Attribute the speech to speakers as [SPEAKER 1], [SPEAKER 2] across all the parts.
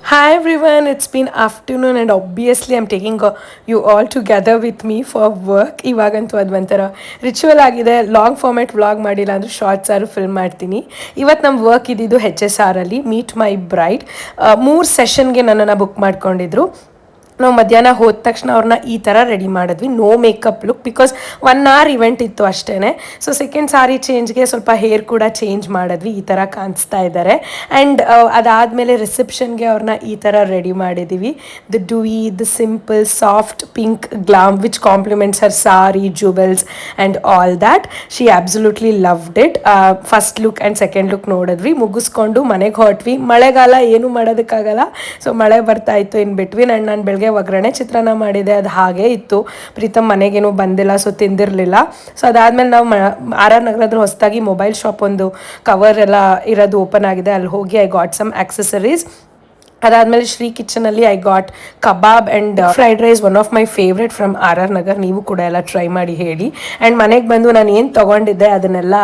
[SPEAKER 1] Hi everyone, it's been afternoon and obviously I'm taking you all together with me for work. ಇವಾಗಂತೂ ಅದು ಒಂಥರ ritual ಆಗಿದೆ. Long format vlog ಮಾಡಿಲ್ಲ ಅಂದರೆ shorts ಆರು ಫಿಲ್ಮ್ ಮಾಡ್ತೀನಿ. ಇವತ್ತು ನಮ್ಮ ವರ್ಕ್ ಇದ್ದಿದ್ದು HSR ಅಲ್ಲಿ ಮೀಟ್ ಮೈ ಬ್ರೈಡ್. 3 ಸೆಷನ್ಗೆ ನನ್ನನ್ನು ಬುಕ್ ಮಾಡ್ಕೊಂಡಿದ್ರು. ನಾವು ಮಧ್ಯಾಹ್ನ ಹೋದ ತಕ್ಷಣ ಅವ್ರನ್ನ ಈ ಥರ ರೆಡಿ ಮಾಡಿದ್ವಿ, no makeup look, because 1 hour event ಇತ್ತು ಅಷ್ಟೇ. ಸೊ ಸೆಕೆಂಡ್ ಸಾರಿ ಚೇಂಜ್ಗೆ ಸ್ವಲ್ಪ ಹೇರ್ ಕೂಡ ಚೇಂಜ್ ಮಾಡಿದ್ವಿ, ಈ ಥರ ಕಾಣಿಸ್ತಾ ಇದ್ದಾರೆ. ಆ್ಯಂಡ್ ಅದಾದಮೇಲೆ ರಿಸೆಪ್ಷನ್ಗೆ ಅವ್ರನ್ನ ಈ ಥರ ರೆಡಿ ಮಾಡಿದ್ದೀವಿ. ದ ಡುಯಿ, the simple soft pink glam which compliments her sari, jewels and all that. She absolutely loved it. First look and second look ನೋಡಿದ್ವಿ, ಮುಗಿಸ್ಕೊಂಡು ಮನೆಗೆ ಹೊರಟ್ವಿ. ಮಳೆಗಾಲ ಏನೂ ಮಾಡೋದಕ್ಕಾಗಲ್ಲ, ಸೊ ಮಳೆ ಬರ್ತಾ ಇತ್ತು ಇನ್ ಬಿಟ್ವೀನ್. ಆ್ಯಂಡ್ ನಾನು ಬೆಳಗ್ಗೆ ಒಗ್ಗರಣೆ ಚಿತ್ರಾನ್ನ ಮಾಡಿದೆ, ಅದು ಹಾಗೇ ಇತ್ತು. ಪ್ರೀತಮ್ ಮನೆಗೇನು ಬಂದಿಲ್ಲ, ಸೊ ತಿಂದಿರಲಿಲ್ಲ. ಸೊ ಅದಾದಮೇಲೆ ನಾವು RR ನಗರದಲ್ಲಿ ಹೊಸದಾಗಿ ಮೊಬೈಲ್ ಶಾಪ್ ಒಂದು ಕವರ್ ಎಲ್ಲ ಇರೋದು ಓಪನ್ ಆಗಿದೆ, ಅಲ್ಲಿ ಹೋಗಿ ಐ ಗಾಟ್ ಸಮ್ ಆಕ್ಸೆಸರೀಸ್. ಅದಾದಮೇಲೆ ಶ್ರೀ ಕಿಚನಲ್ಲಿ I got kebab and fried rice, one of my favourite from RR Nagar. ನೀವು ಕೂಡ ಎಲ್ಲ ಟ್ರೈ ಮಾಡಿ ಹೇಳಿ. ಆ್ಯಂಡ್ ಮನೆಗೆ ಬಂದು ನಾನು ಏನು ತೊಗೊಂಡಿದ್ದೆ ಅದನ್ನೆಲ್ಲ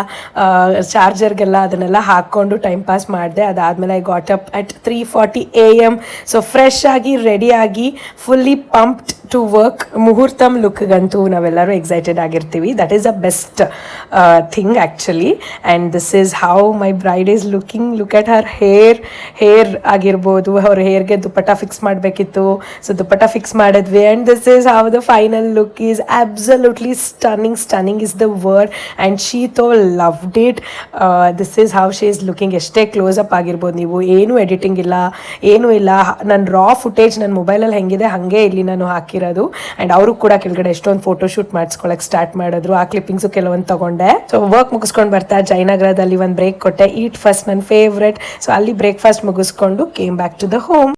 [SPEAKER 1] ಚಾರ್ಜರ್ಗೆಲ್ಲ ಅದನ್ನೆಲ್ಲ ಹಾಕ್ಕೊಂಡು ಟೈಮ್ ಪಾಸ್ ಮಾಡಿದೆ. ಅದಾದಮೇಲೆ I got up at 3:40 AM. So fresh ಆಗಿ ರೆಡಿಯಾಗಿ ಫುಲ್ಲಿ ಪಂಪ್ಡ್ ಟು ವರ್ಕ್. ಮುಹೂರ್ತಮ್ ಲುಕ್ಗಂತೂ ನಾವೆಲ್ಲರೂ ಎಕ್ಸೈಟೆಡ್ ಆಗಿರ್ತೀವಿ. That is the best thing actually. And this is how my bride is looking. Look at Har hair ಆಗಿರ್ಬೋದು, ಅವ್ರ ಹೇರ್ಗೆ ದುಪ್ಪಟ್ಟ fix ಮಾಡಬೇಕಿತ್ತು, so ದುಪ್ಪಟ್ಟ fix ಮಾಡಿದ್ವಿ. And this is how the final look is. Absolutely stunning is the word. And ಶೀ ತೋ loved it. This is how she is looking. ಎಷ್ಟೇ close up ಆಗಿರ್ಬೋದು ನೀವು, ಏನೂ editing ಇಲ್ಲ, ಏನೂ ಇಲ್ಲ. ನನ್ನ ರಾ ಫುಟೇಜ್ ನನ್ನ ಮೊಬೈಲಲ್ಲಿ ಹೆಂಗಿದೆ ಹಾಗೆ ಇಲ್ಲಿ ನಾನು ಹಾಕಿರೋದು. ಆ್ಯಂಡ್ ಅವರು ಕೂಡ ಕೆಳಗಡೆ ಎಷ್ಟೊಂದು ಫೋಟೋ ಶೂಟ್ ಮಾಡಿಸ್ಕೊಳಕ್ಕೆ ಸ್ಟಾರ್ಟ್ ಮಾಡಿದ್ರು. ಆ ಕ್ಲಿಪ್ಪಿಂಗ್ಸು ಕೆಲವೊಂದು ತಗೊಂಡೆ. ಸೊ ವರ್ಕ್ ಮುಗಿಸ್ಕೊಂಡು ಬರ್ತಾ ಜಯನಗರದಲ್ಲಿ ಒಂದು ಬ್ರೇಕ್ ಕೊಟ್ಟೆ. ಈಟ್ ಫಸ್ಟ್ ನನ್ನ ಫೇವ್ರೆಟ್. ಸೊ ಅಲ್ಲಿ ಬ್ರೇಕ್ಫಾಸ್ಟ್ ಮುಗಿಸ್ಕೊಂಡು came back to the home.